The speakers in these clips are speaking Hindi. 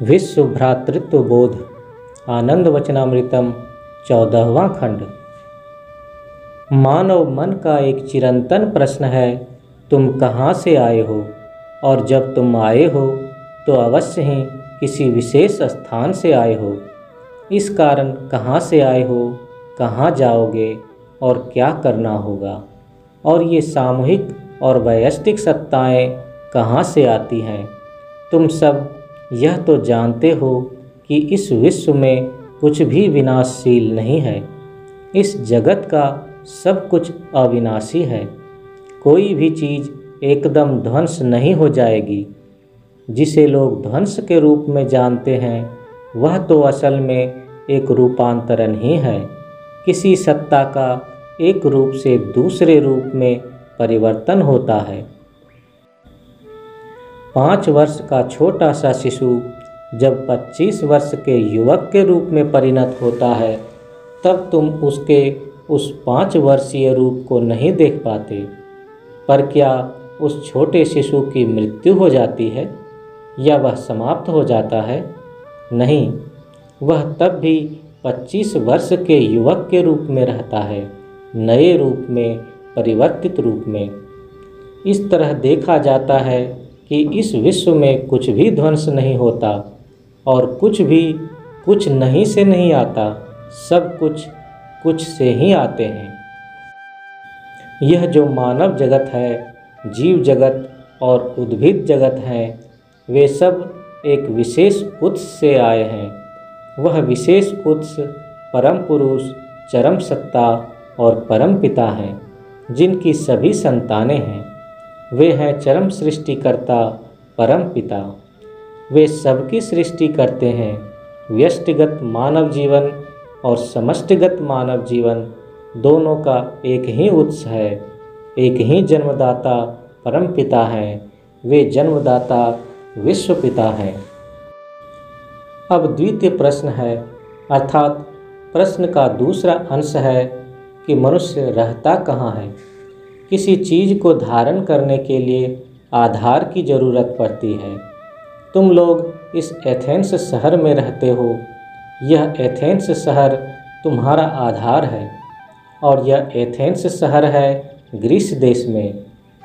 विश्व भ्रातृत्व बोध आनंद वचनामृतम 14वां खंड। मानव मन का एक चिरंतन प्रश्न है, तुम कहाँ से आए हो? और जब तुम आए हो तो अवश्य ही किसी विशेष स्थान से आए हो। इस कारण कहाँ से आए हो, कहाँ जाओगे और क्या करना होगा, और ये सामूहिक और वैयक्तिक सत्ताएं कहाँ से आती हैं। तुम सब यह तो जानते हो कि इस विश्व में कुछ भी विनाशशील नहीं है। इस जगत का सब कुछ अविनाशी है। कोई भी चीज़ एकदम ध्वंस नहीं हो जाएगी। जिसे लोग ध्वंस के रूप में जानते हैं वह तो असल में एक रूपांतरण ही है। किसी सत्ता का एक रूप से दूसरे रूप में परिवर्तन होता है। 5 वर्ष का छोटा सा शिशु जब 25 वर्ष के युवक के रूप में परिणत होता है, तब तुम उसके उस 5 वर्षीय रूप को नहीं देख पाते। पर क्या उस छोटे शिशु की मृत्यु हो जाती है या वह समाप्त हो जाता है? नहीं, वह तब भी 25 वर्ष के युवक के रूप में रहता है, नए रूप में, परिवर्तित रूप में। इस तरह देखा जाता है कि इस विश्व में कुछ भी ध्वंस नहीं होता और कुछ भी कुछ नहीं से नहीं आता। सब कुछ कुछ से ही आते हैं। यह जो मानव जगत है, जीव जगत और उद्भिद जगत हैं, वे सब एक विशेष उत्स से आए हैं। वह विशेष उत्स परम पुरुष, चरम सत्ता और परम पिता हैं, जिनकी सभी संतानें हैं। वे हैं चरम सृष्टिकर्ता, परम पिता। वे सबकी सृष्टि करते हैं। व्यष्टिगत मानव जीवन और समष्टिगत मानव जीवन दोनों का एक ही उत्स है। एक ही जन्मदाता परम पिता हैं। वे जन्मदाता विश्व पिता हैं। अब द्वितीय प्रश्न है, अर्थात प्रश्न का दूसरा अंश है कि मनुष्य रहता कहाँ है। किसी चीज़ को धारण करने के लिए आधार की ज़रूरत पड़ती है। तुम लोग इस एथेंस शहर में रहते हो। यह एथेंस शहर तुम्हारा आधार है, और यह एथेंस शहर है ग्रीस देश में,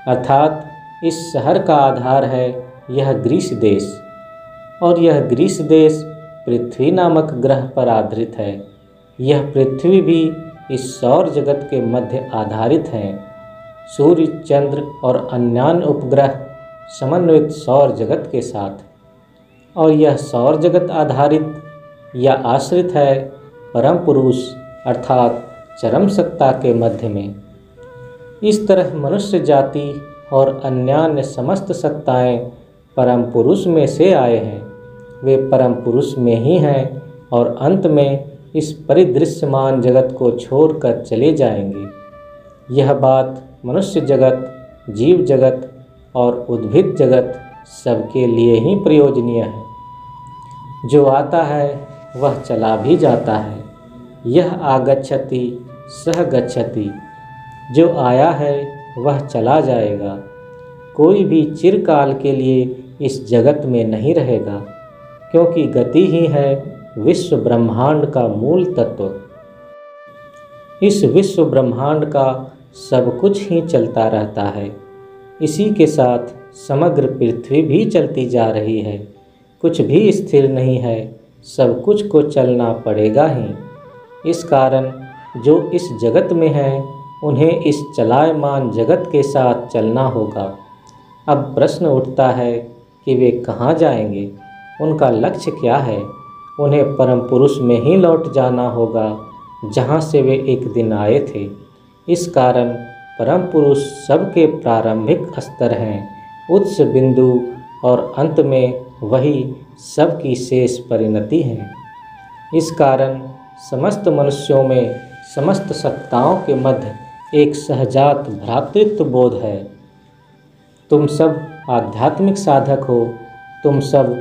अर्थात इस शहर का आधार है यह ग्रीस देश। और यह ग्रीस देश पृथ्वी नामक ग्रह पर आधारित है। यह पृथ्वी भी इस सौर जगत के मध्य आधारित है। सूर्य, चंद्र और अन्यान्य उपग्रह समन्वित सौर जगत के साथ। और यह सौर जगत आधारित या आश्रित है परम पुरुष अर्थात चरम सत्ता के मध्य में। इस तरह मनुष्य जाति और अन्यान्य समस्त सत्ताएं परम पुरुष में से आए हैं। वे परम पुरुष में ही हैं और अंत में इस परिदृश्यमान जगत को छोड़कर चले जाएंगे। यह बात मनुष्य जगत, जीव जगत और उद्भिद जगत सबके लिए ही प्रयोजनीय है। जो आता है वह चला भी जाता है। यह आगच्छति सह गच्छति। जो आया है वह चला जाएगा। कोई भी चिरकाल के लिए इस जगत में नहीं रहेगा, क्योंकि गति ही है विश्व ब्रह्मांड का मूल तत्व। इस विश्व ब्रह्मांड का सब कुछ ही चलता रहता है। इसी के साथ समग्र पृथ्वी भी चलती जा रही है। कुछ भी स्थिर नहीं है, सब कुछ को चलना पड़ेगा ही। इस कारण जो इस जगत में है उन्हें इस चलायमान जगत के साथ चलना होगा। अब प्रश्न उठता है कि वे कहाँ जाएंगे, उनका लक्ष्य क्या है। उन्हें परम पुरुष में ही लौट जाना होगा, जहाँ से वे एक दिन आए थे। इस कारण परम पुरुष सबके प्रारंभिक स्तर हैं, उच्च बिंदु, और अंत में वही सबकी शेष परिणति है। इस कारण समस्त मनुष्यों में, समस्त सत्ताओं के मध्य एक सहजात भ्रातृत्व बोध है। तुम सब आध्यात्मिक साधक हो, तुम सब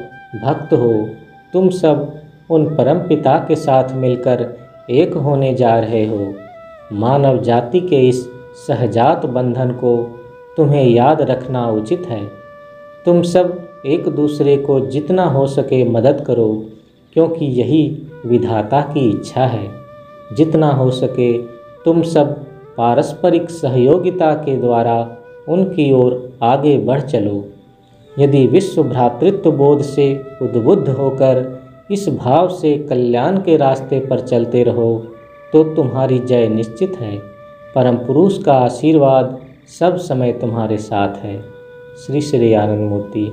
भक्त हो, तुम सब उन परम पिता के साथ मिलकर एक होने जा रहे हो। मानव जाति के इस सहजात बंधन को तुम्हें याद रखना उचित है। तुम सब एक दूसरे को जितना हो सके मदद करो, क्योंकि यही विधाता की इच्छा है। जितना हो सके तुम सब पारस्परिक सहयोगिता के द्वारा उनकी ओर आगे बढ़ चलो। यदि विश्व भ्रातृत्व बोध से उद्बुद्ध होकर इस भाव से कल्याण के रास्ते पर चलते रहो तो तुम्हारी जय निश्चित है। परम पुरुष का आशीर्वाद सब समय तुम्हारे साथ है। श्री श्री आनंद मूर्ति,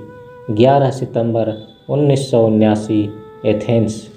11 सितंबर 1979, एथेंस।